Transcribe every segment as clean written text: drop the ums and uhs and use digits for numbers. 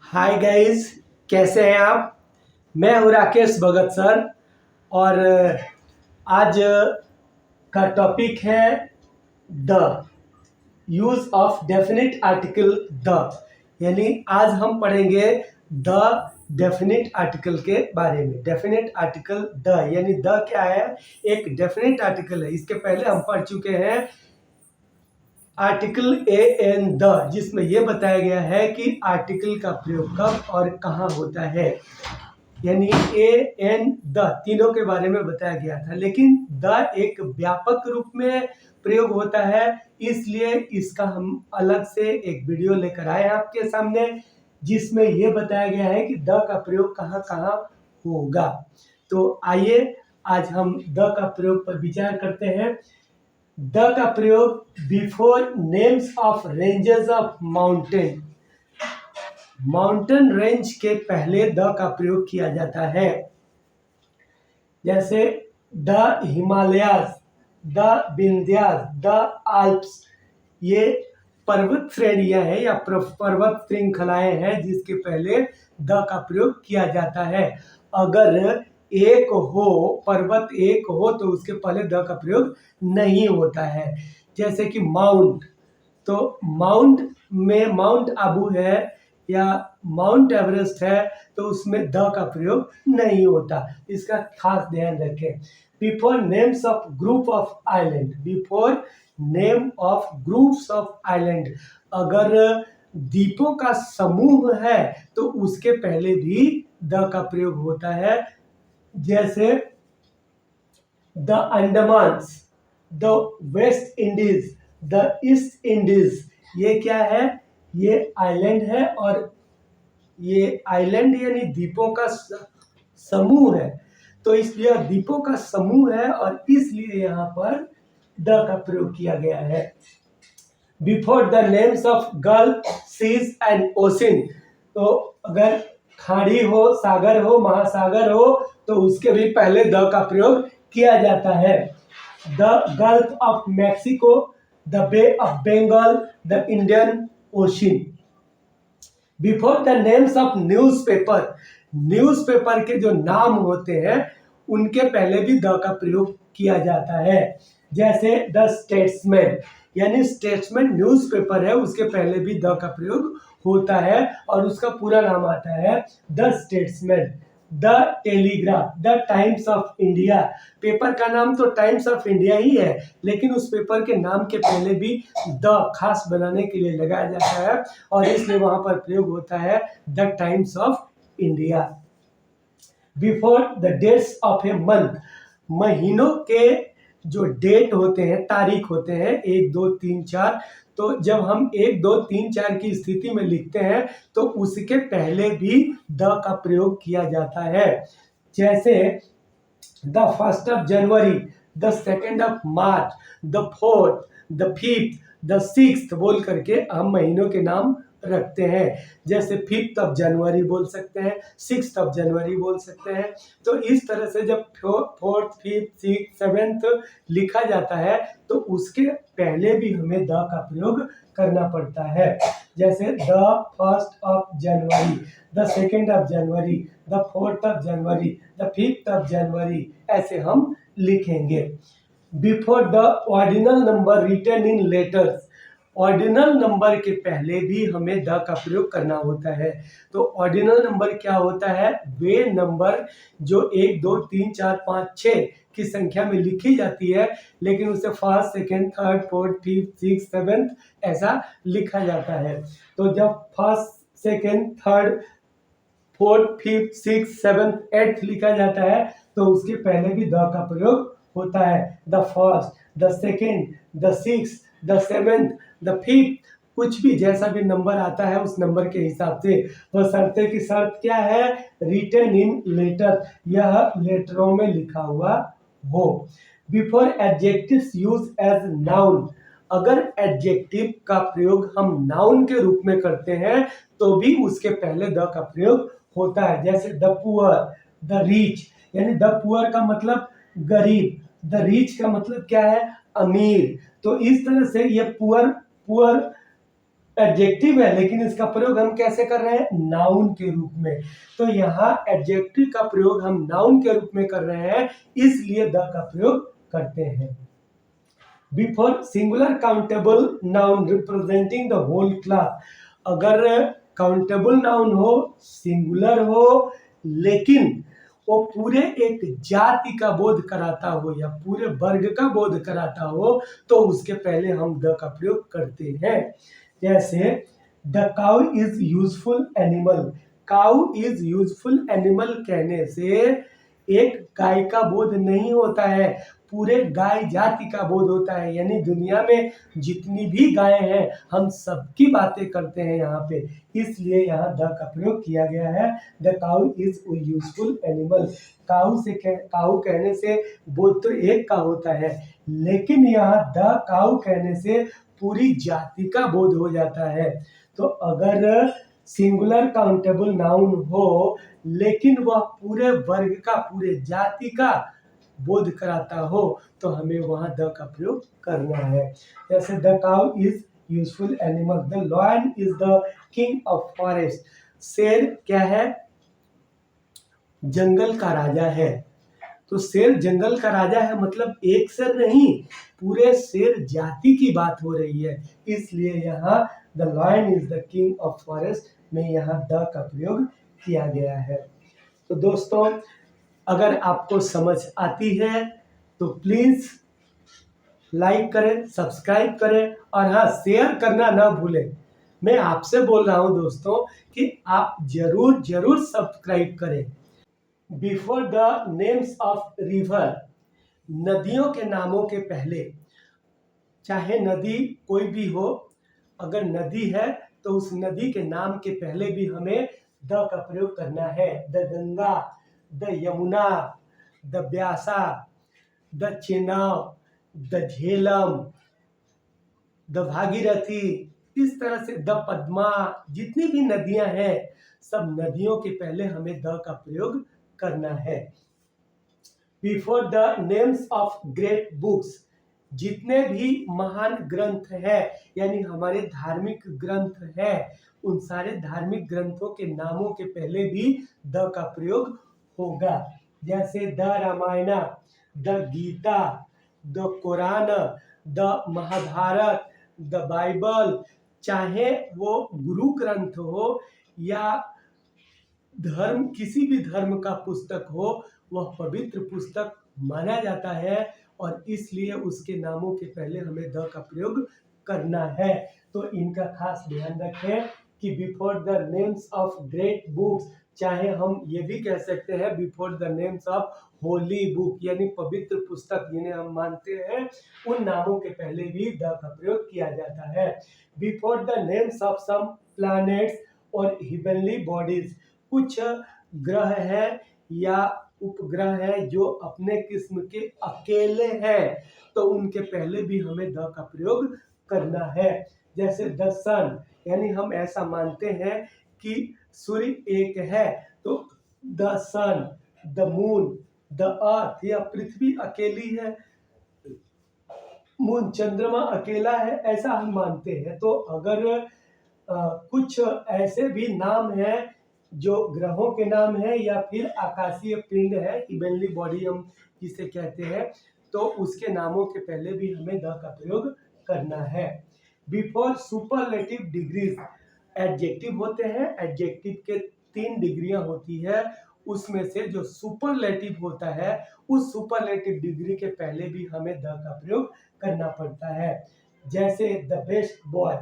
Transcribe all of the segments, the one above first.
Hi guys, कैसे हैं आप। मैं हूँ राकेश भगत सर। और आज का टॉपिक है the use of definite article the. यानी आज हम पढ़ेंगे द डेफिनिट आर्टिकल के बारे में। डेफिनिट आर्टिकल द यानी द क्या है? एक डेफिनिट आर्टिकल है। इसके पहले हम पढ़ चुके हैं आर्टिकल ए एन द, जिसमें यह बताया गया है कि आर्टिकल का प्रयोग कब और कहाँ होता है। यानी ए एन द तीनों के बारे में बताया गया था, लेकिन द एक व्यापक रूप में प्रयोग होता है, इसलिए इसका हम अलग से एक वीडियो लेकर आए हैं आपके सामने, जिसमें यह बताया गया है कि द का प्रयोग कहाँ कहाँ होगा। तो आइए आज हम द का प्रयोग पर विचार करते हैं। द का प्रयोग before names of ranges of mountain. Mountain range के पहले द का प्रयोग किया जाता है। जैसे the Himalayas, the Vindhyas, the Alps. ये पर्वत श्रेणियां हैं या पर्वत श्रृंखलाएं हैं जिसके पहले द का प्रयोग किया जाता है। अगर एक हो, पर्वत एक हो, तो उसके पहले द का प्रयोग नहीं होता है। जैसे कि माउंट, तो माउंट में माउंट आबू है या माउंट एवरेस्ट है, तो उसमें द का प्रयोग नहीं होता। इसका खास ध्यान रखें। Before names of group of island, before name of groups of island. अगर द्वीपों का समूह है तो उसके पहले भी द का प्रयोग होता है। जैसे the Andamans, the West Indies, the East Indies. ये क्या है? ये आइलैंड है, और ये आइलैंड यानी द्वीपों का समूह है। तो इसलिए द्वीपों का समूह है और इसलिए यहाँ पर द का प्रयोग किया गया है। Before the names of gulf, seas and ocean. तो अगर खाड़ी हो, सागर हो, महासागर हो, तो उसके भी पहले द का प्रयोग किया जाता है। The gulf of Mexico, the bay of Bengal, the Indian ocean. Before the names of newspaper, newspaper के जो नाम होते हैं उनके पहले भी द का प्रयोग किया जाता है। जैसे द स्टेट्समैन, यानी स्टेट्समैन न्यूज़पेपर है, उसके पहले भी द का प्रयोग होता है और उसका पूरा नाम आता है the statesman. The telegraph, the Times of India. Paper का नाम तो टाइम्स ऑफ इंडिया ही है, लेकिन उस पेपर के नाम के पहले भी द खास बनाने के लिए लगाया जाता है और इसलिए वहां पर प्रयोग होता है the Times of India. Before the dates of a month, महीनों के जो डेट होते हैं, तारीख होते हैं, 1 2 3 4, तो जब हम 1 2 3 4 की स्थिति में लिखते हैं तो उसके पहले भी द का प्रयोग किया जाता है। जैसे the 1st of January, the 2nd of March, the 4th, the 5th, the 6th बोल करके हम महीनों के नाम रखते हैं। जैसे 5th ऑफ जनवरी बोल सकते हैं, 6th ऑफ जनवरी बोल सकते हैं। तो इस तरह से जब 4th, 5th, 6th, 7th लिखा जाता है तो उसके पहले भी हमें द का प्रयोग करना पड़ता है। जैसे the 1st of January, the 2nd of January, the 4th of January, the 5th of January, ऐसे हम लिखेंगे। Before the ordinal number written in letters, ordinal number के पहले भी हमें द का प्रयोग करना होता है। तो ऑर्डिनल नंबर क्या होता है? वे नंबर जो 1 2 3 4 5 6 की संख्या में लिखी जाती है, लेकिन उसे 1st, 2nd, 3rd, 4th, 5th, 6th, 7th ऐसा लिखा जाता है। तो जब 1st, 2nd, 3rd, 4th, 5th, 6th, 7th, 8th लिखा जाता है तो उसके पहले भी द का प्रयोग होता है। The 1st, the 2nd, the 6th, the 7th, the 5th, कुछ भी जैसा भी नंबर आता है उस नंबर के हिसाब से। वह शर्तें की शर्त क्या है? रिटन इन लेटर, यह लेटरों में लिखा हुआ हो। Before adjectives use as noun, अगर एडजेक्टिव का प्रयोग हम नाउन के रूप में करते हैं तो भी उसके पहले द का प्रयोग होता है। जैसे द पुअर, द रीच, यानी द पुअर का मतलब गरीब, द रीच का मतलब क्या है? अमीर। तो इस तरह से ये पुअर एडजेक्टिव है, लेकिन इसका प्रयोग हम कैसे कर रहे हैं? नाउन के रूप में। तो यहाँ एडजेक्टिव का प्रयोग हम नाउन के रूप में कर रहे हैं, इसलिए द का प्रयोग करते हैं। Before singular countable noun representing the whole class, अगर काउंटेबल नाउन हो, सिंगुलर हो, लेकिन वो पूरे एक जाति का बोध कराता हो या पूरे वर्ग का बोध कराता हो, तो उसके पहले हम द का प्रयोग करते हैं। जैसे the cow is useful animal, cow is useful animal कहने से एक गाय का बोध नहीं होता है, पूरे गाय जाति का बोध होता है। यानी दुनिया में जितनी भी गाय हैं, हम सबकी बातें करते हैं यहाँ पे, इसलिए यहाँ द का प्रयोग किया गया है। The cow is useful animal, cow कहने से बोध तो एक का होता है, लेकिन यहाँ द काउ कहने से पूरी जाति का बोध हो जाता है। तो अगर सिंगुलर काउंटेबल नाउन हो, लेकिन वह पूरे वर्ग का, पूरे जाति का बोध कराता हो, तो हमें वहां द का प्रयोग करना है। जैसे the cow is useful animal, the lion is the king of forest, शेर क्या है? जंगल का राजा है। तो शेर जंगल का राजा है मतलब एक शेर नहीं, पूरे शेर जाति की बात हो रही है, इसलिए यहाँ the lion is the king of forest में यहाँ द का प्रयोग किया गया है। तो दोस्तों, अगर आपको समझ आती है तो प्लीज लाइक करें, सब्सक्राइब करें, और हाँ, शेयर करना ना भूलें। मैं आपसे बोल रहा हूं दोस्तों कि आप जरूर जरूर सब्सक्राइब करें। Before the names of river, नदियों के नामों के पहले, चाहे नदी कोई भी हो, अगर नदी है तो उस नदी के नाम के पहले भी हमें द का प्रयोग करना है। The Ganga, the Yamuna, the Beas, the Chenab, the Jhelum, the Bhagirathi, इस तरह से द पद्मा, जितनी भी नदियां हैं, सब नदियों के पहले हमें द का प्रयोग करना है। Before the names of great books, जितने भी महान ग्रंथ हैं, यानी हमारे धार्मिक ग्रंथ हैं, उन सारे धार्मिक ग्रंथों के नामों के पहले भी द का प्रयोग होगा। जैसे the Ramayana, the Gita, the Quran, the Mahabharat, the Bible, चाहे वो गुरु ग्रंथ हो या धर्म, किसी भी धर्म का पुस्तक हो, वह पवित्र पुस्तक माना जाता है, और इसलिए उसके नामों के पहले हमें द का प्रयोग करना है। तो इनका खास ध्यान रखें कि before the names of great books, चाहे हम ये भी कह सकते हैं before the names of Holi book, यानी पवित्र पुस्तक जिन्हें हम मानते हैं, उन नामों के पहले भी द का प्रयोग किया जाता है। Before the names of some planets और हेवनली बॉडीज, कुछ ग्रह है या उपग्रह है जो अपने किस्म के अकेले हैं, तो उनके पहले भी हमें द का प्रयोग करना है। जैसे द सन, यानी हम ऐसा मानते हैं कि सूर्य एक है, तो the sun, the moon, the earth, या पृथ्वी अकेली है, मून चंद्रमा अकेला है, ऐसा हम मानते हैं। तो अगर कुछ ऐसे भी नाम हैं जो ग्रहों के नाम है या फिर आकाशीय पिंड है, इवेंटली बॉडी हम जिसे कहते हैं, तो उसके नामों के पहले भी हमें द का प्रयोग करना है। बिफोर सुपरलेटिव डिग्रीज, एडजेक्टिव होते हैं, एडजेक्टिव के 3 डिग्रियां होती है, उसमें से जो सुपरलेटिव होता है, उस सुपरलेटिव डिग्री के पहले भी हमें द का प्रयोग करना पड़ता है। जैसे the best boy,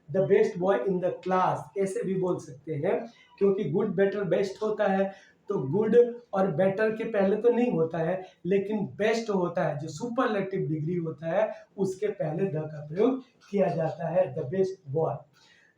the best boy in the class, ऐसे भी बोल सकते हैं, क्योंकि गुड बेटर बेस्ट होता है, तो गुड और बेटर के पहले तो नहीं होता है, लेकिन बेस्ट होता है, जो सुपरलेटिव डिग्री होता है, उसके पहले द का प्रयोग किया जाता है। The best boy,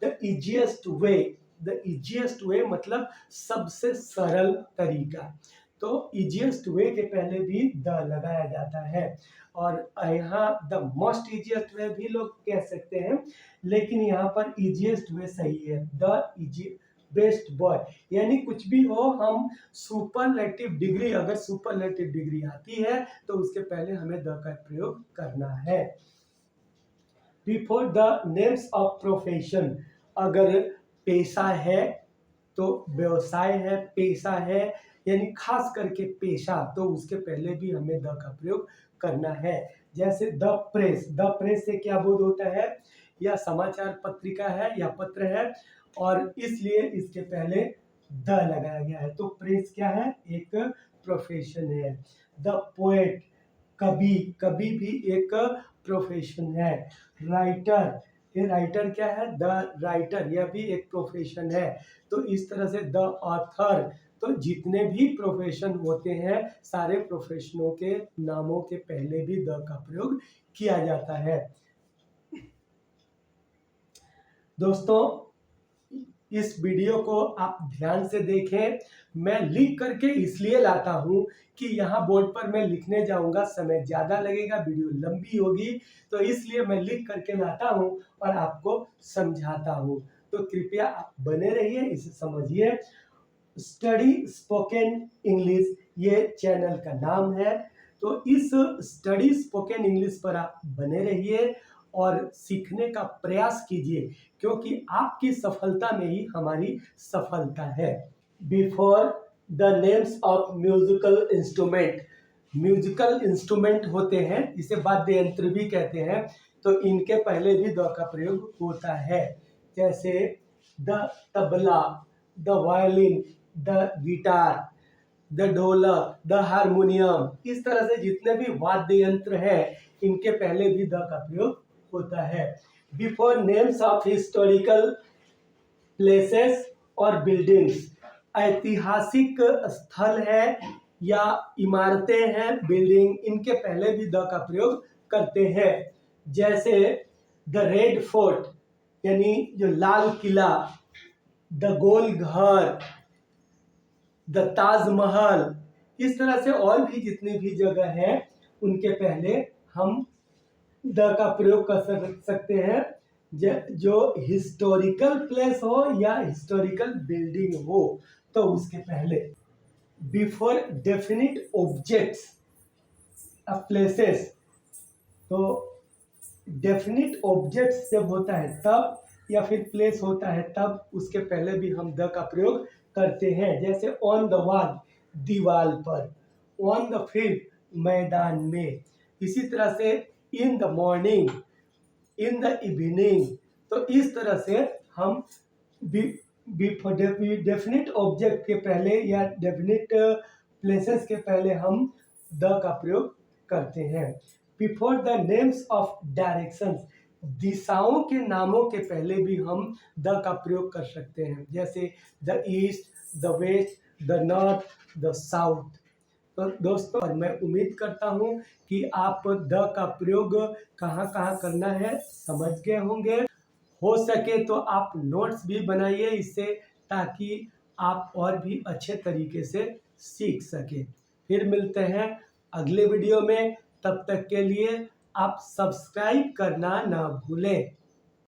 the easiest way, the easiest way मतलब सबसे सरल तरीका, तो इजिएस्ट वे के पहले भी द लगाया जाता है। और यहाँ द मोस्ट इजिएस्ट वे भी लोग कह सकते हैं, लेकिन यहाँ पर इजिएस्ट वे सही है। द इजी बेस्ट बॉय, यानी कुछ भी हो, हम सुपरलेटिव डिग्री, अगर सुपरलेटिव डिग्री आती है तो उसके पहले हमें द का प्रयोग करना है। Before the names of profession, अगर पेशा है तो व्यवसाय है, पेशा है यानी खास करके पेशा, तो उसके पहले भी हमें द का प्रयोग करना है। जैसे द प्रेस, द प्रेस से क्या बोध होता है, या समाचार पत्रिका है या पत्र है, और इसलिए इसके पहले द लगाया गया है। तो प्रेस क्या है, एक प्रोफेशन है। द पोएट, कवि, कवि भी एक प्रोफेशन है। राइटर, ये राइटर क्या है, द राइटर, यह भी एक प्रोफेशन है। तो इस तरह से द ऑथर, तो जितने भी प्रोफेशन होते हैं सारे प्रोफेशनों के नामों के पहले भी द का प्रयोग किया जाता है। दोस्तों, इस वीडियो को आप ध्यान से देखें। मैं लिख करके इसलिए लाता हूं कि यहाँ बोर्ड पर मैं लिखने जाऊंगा, समय ज़्यादा लगेगा, वीडियो लंबी होगी, तो इसलिए मैं लिख करके लाता हूं और आपको समझाता हूं। तो कृपया आप बने रहिए, इसे समझिए। स्टडी स्पोकन इंग्लिश ये चैनल का नाम है। तो इस स्टडी स्पोकन इंग्लिश पर आप बने रहिए और सीखने का प्रयास कीजिए, क्योंकि आपकी सफलता में ही हमारी सफलता है। Before the names of musical instrument, musical instrument होते हैं, इसे वाद्य यंत्र भी कहते हैं, तो इनके पहले भी द का प्रयोग होता है। जैसे the tabla, the violin, the guitar, the ढोलक, द हारमोनियम, इस तरह से जितने भी वाद्य यंत्र हैं इनके पहले भी द का प्रयोग होता है। Before names of historical places और बिल्डिंग्स, ऐतिहासिक स्थल है या इमारतें हैं, बिल्डिंग, इनके पहले भी द का प्रयोग करते हैं। जैसे द रेड फोर्ट यानी जो लाल किला, द गोल घर, द ताजमहल, इस तरह से और भी जितनी भी जगह है उनके पहले हम द का प्रयोग कर सकते हैं। जो हिस्टोरिकल प्लेस हो या हिस्टोरिकल बिल्डिंग हो तो उसके पहले। बिफोर डेफिनिट ऑब्जेक्ट्स प्लेसेस, तो डेफिनिट ऑब्जेक्ट्स जब होता है तब, या फिर प्लेस होता है तब, उसके पहले भी हम द का प्रयोग करते हैं। जैसे ऑन द वॉल, दीवार पर, ऑन द फील्ड, मैदान में, इसी तरह से in the morning, in the evening. तो इस तरह से हम डेफिनिट ऑब्जेक्ट के पहले या डेफिनिट प्लेसेस के पहले हम द का प्रयोग करते हैं। Before the names of directions, दिशाओं के नामों के पहले भी हम द का प्रयोग कर सकते हैं। जैसे the east, the west, the north, the south. तो दोस्तों, मैं उम्मीद करता हूं कि आप द का प्रयोग कहाँ कहाँ करना है समझ गए होंगे। हो सके तो आप नोट्स भी बनाइए इससे, ताकि आप और भी अच्छे तरीके से सीख सके। फिर मिलते हैं अगले वीडियो में, तब तक के लिए आप सब्सक्राइब करना ना भूलें।